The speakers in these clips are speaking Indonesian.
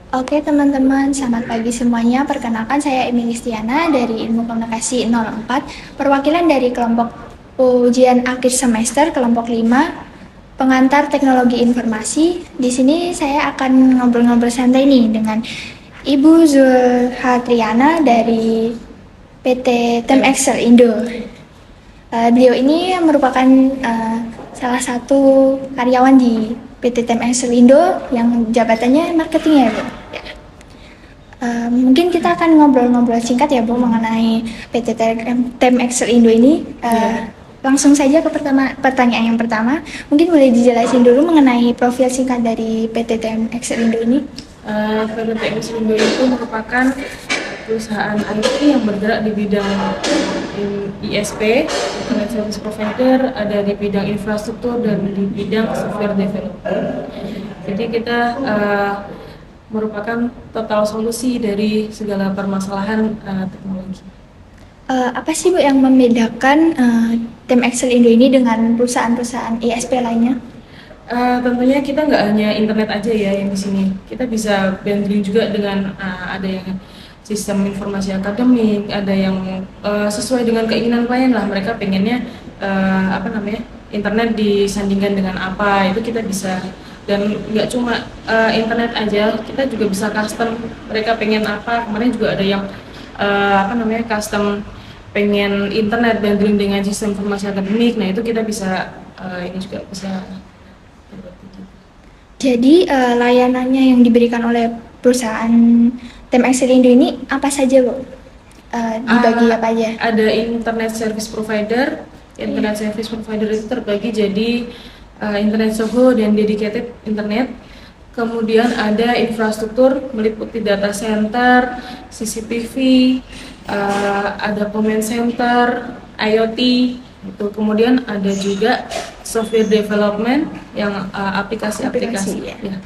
Oke teman-teman, selamat pagi semuanya. Perkenalkan saya Emi Listiana dari Ilmu Komunikasi 04, perwakilan dari kelompok ujian akhir semester kelompok 5, pengantar teknologi informasi. Di sini saya akan ngobrol-ngobrol santai nih dengan Ibu Zulhatriana dari PT Tem Excel Indo. Beliau ini merupakan salah satu karyawan di PT Tem Excel Indo yang jabatannya marketing ya Bu. Mungkin kita akan ngobrol-ngobrol singkat ya Bu mengenai PT Tem Excel Indo ini. Langsung saja ke pertanyaan yang pertama. Mungkin boleh dijelasin dulu mengenai profil singkat dari PT Tem Excel Indo ini. PT Tem Excel Indo itu merupakan perusahaan IT yang bergerak di bidang ISP, Internet Service Provider, ada di bidang infrastruktur dan di bidang software development. Jadi kita merupakan total solusi dari segala permasalahan teknologi. Apa sih Bu yang membedakan Tem Excel Indo ini dengan perusahaan-perusahaan ISP lainnya? Tentunya kita nggak hanya internet aja ya yang di sini. Kita bisa bundling juga dengan ada yang sistem informasi akademik, ada yang sesuai dengan keinginan klien lah. Mereka pengennya internet disandingkan dengan apa, itu kita bisa. Dan nggak cuma internet aja, kita juga bisa custom. Mereka pengen apa, kemarin juga ada yang custom pengen internet bundling dengan sistem informasi akademik. Nah itu kita bisa ini juga bisa. Jadi layanannya yang diberikan oleh perusahaan Tem Excel Indo ini apa saja Bu? Dibagi apa aja? Ada internet service provider. Internet service provider itu terbagi jadi internet SOHO dan dedicated internet. Kemudian ada infrastruktur meliputi data center, CCTV, ada command center, IoT. Itu kemudian ada juga software development yang aplikasi-aplikasi. Ya.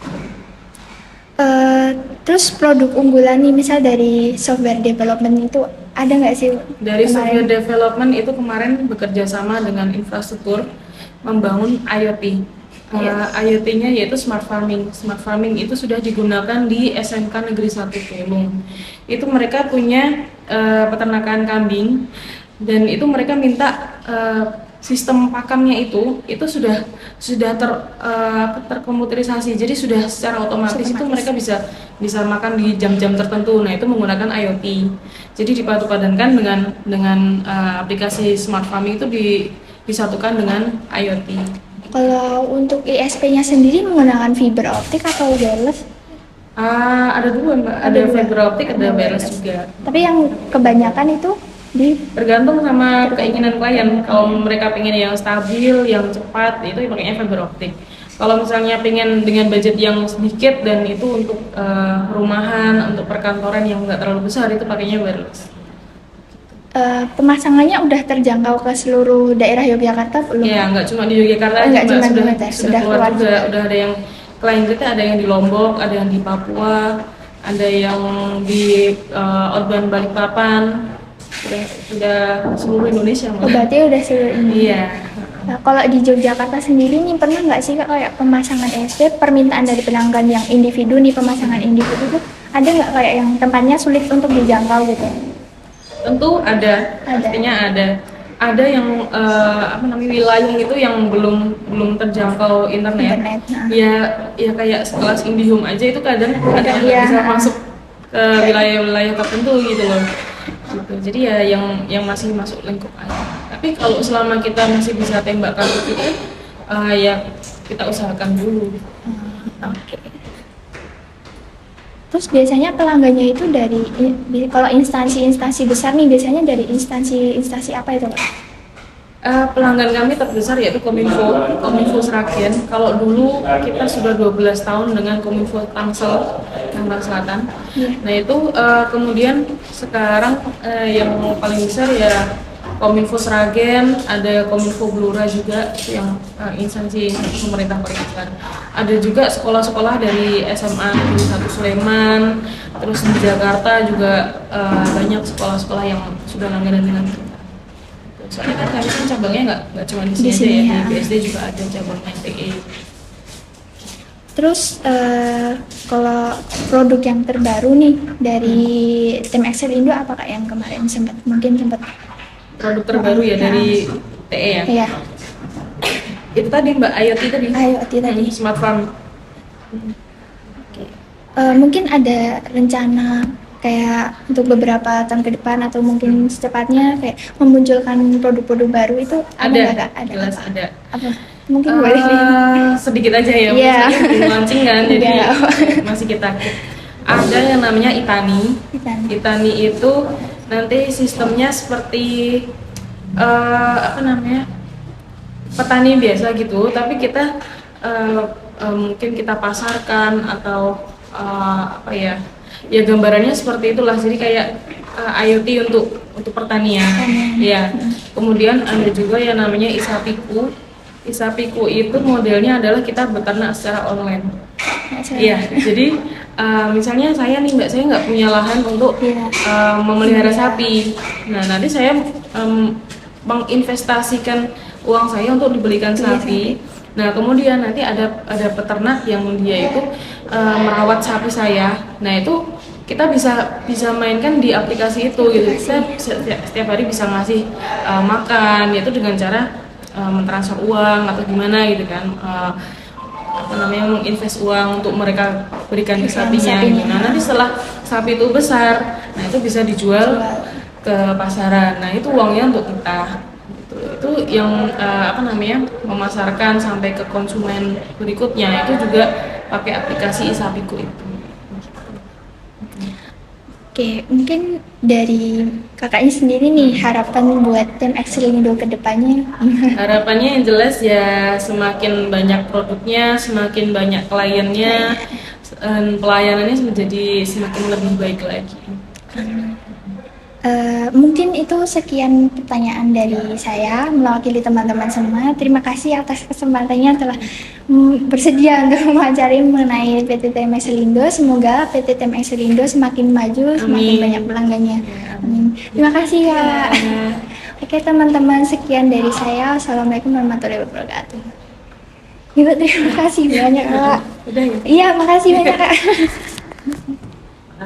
Terus produk unggulan nih misal dari software development itu ada nggak sih? Dari software development itu kemarin bekerja sama dengan infrastruktur membangun IoT. IoT-nya yaitu smart farming. Smart farming itu sudah digunakan di SMK Negeri 1 Kelung. Itu mereka punya peternakan kambing dan itu mereka minta sistem pakannya itu sudah terkomputerisasi, jadi sudah secara otomatis itu mereka bisa makan di jam-jam tertentu. Nah itu menggunakan IoT, jadi dipadu-padankan dengan aplikasi smart farming itu disatukan dengan IoT. Kalau untuk ISP-nya sendiri menggunakan fiber optik atau wireless? Ada dua Mbak, ada fiber optik, ada wireless juga. Tapi yang kebanyakan itu tergantung sama keinginan klien. Kalau mereka pengen yang stabil, yang cepat, itu pakainya fiber optik. Kalau misalnya pengen dengan budget yang sedikit dan itu untuk rumahan, untuk perkantoran yang nggak terlalu besar, itu pakainya wireless. Pemasangannya udah terjangkau ke seluruh daerah Yogyakarta belum? Ya, nggak cuma di Yogyakarta, sudah keluar juga. Udah ada yang klien kita, ada yang di Lombok, ada yang di Papua, ada yang di Outbound Balikpapan. Sudah seluruh Indonesia. Berarti udah seluruh Indonesia. Iya. Nah, kalau di Yogyakarta sendiri nih pernah nggak sih Kak kayak pemasangan ESP permintaan dari pelanggan yang individu nih, pemasangan individu tuh ada nggak kayak yang tempatnya sulit untuk dijangkau gitu? Tentu ada. Pastinya ada. Ada yang wilayah itu yang belum terjangkau internet. Nah. Ya kayak sekelas IndiHome aja itu kadang bisa masuk ke wilayah-wilayah tertentu gitu loh. Gitu. Jadi ya yang masih masuk lingkup aja. Tapi kalau selama kita masih bisa tembak kartu kita, ya kita usahakan dulu. Oke. Terus biasanya pelanggannya itu dari kalau instansi-instansi besar nih biasanya dari instansi apa itu Pak? Pelanggan kami terbesar yaitu Kominfo Sragen. Kalau dulu kita sudah 12 tahun dengan Kominfo Tangsel, Tangerang Selatan. Nah itu kemudian sekarang yang paling besar ya Kominfo Sragen, ada Kominfo Blora juga yang instansi pemerintah paling besar. Ada juga sekolah-sekolah dari SMA Negeri 1 Sleman, terus di Jakarta juga banyak sekolah-sekolah yang sudah langganan dengan kita. Soalnya kan kami kan cabangnya nggak cuma di sini aja ya, di BSD juga ada cabangnya TE. Terus kalau produk yang terbaru nih dari tim Excel Indo apa Kak yang kemarin mungkin sempat Produk terbaru ya dari TE ya? Iya, Itu tadi Mbak IoT tadi. IoT tadi. Smart farm. Mungkin ada rencana kayak untuk beberapa tahun ke depan atau mungkin secepatnya kayak memunculkan produk-produk baru itu ada nggak Kak? Ada jelas apa? ada. Apa? Mungkin boleh Sedikit aja ya, Iya. misalnya belum launching kan, jadi Iya. masih kita ada yang namanya Itani. Itani. Itani itu nanti sistemnya seperti apa namanya, petani biasa gitu, tapi kita mungkin kita pasarkan atau apa ya, ya gambarannya seperti itulah. Jadi kayak IoT untuk pertanian. Ya. Kemudian ada juga yang namanya Isapiku. Isapiku itu modelnya adalah kita beternak secara online. Iya, jadi misalnya saya nih Mbak, saya nggak punya lahan untuk memelihara sapi. Nah, nanti saya menginvestasikan uang saya untuk dibelikan sapi. Nah, kemudian nanti ada peternak yang dia itu merawat sapi saya. Nah, itu kita bisa mainkan di aplikasi itu gitu. Kita setiap hari bisa ngasih makan, yaitu dengan cara mentransfer uang atau gimana gitu kan. Apa namanya, menginvest uang untuk mereka berikan ke sapinya. Nah, nanti setelah sapi itu besar, nah itu bisa dijual ke pasaran. Nah, itu uangnya untuk kita. Itu yang apa namanya, memasarkan sampai ke konsumen berikutnya itu juga pakai aplikasi Isapiku itu. Oke, mungkin dari kakaknya sendiri nih harapan buat tim Excel Indo ke depannya. Harapannya yang jelas ya semakin banyak produknya, semakin banyak kliennya, pelayanannya menjadi semakin lebih baik lagi. Mungkin itu sekian pertanyaan dari saya mewakili teman-teman semua. Terima kasih atas kesempatannya telah bersedia untuk mewawancari mengenai PT TM Excel Indo. Semoga PT TM Excel Indo semakin maju, semakin banyak pelanggannya. Amin. Terima kasih Kak. Oke teman-teman, sekian dari saya. Assalamualaikum warahmatullahi wabarakatuh. Terima kasih banyak Kak. Udah ya? Iya, makasih banyak Kak.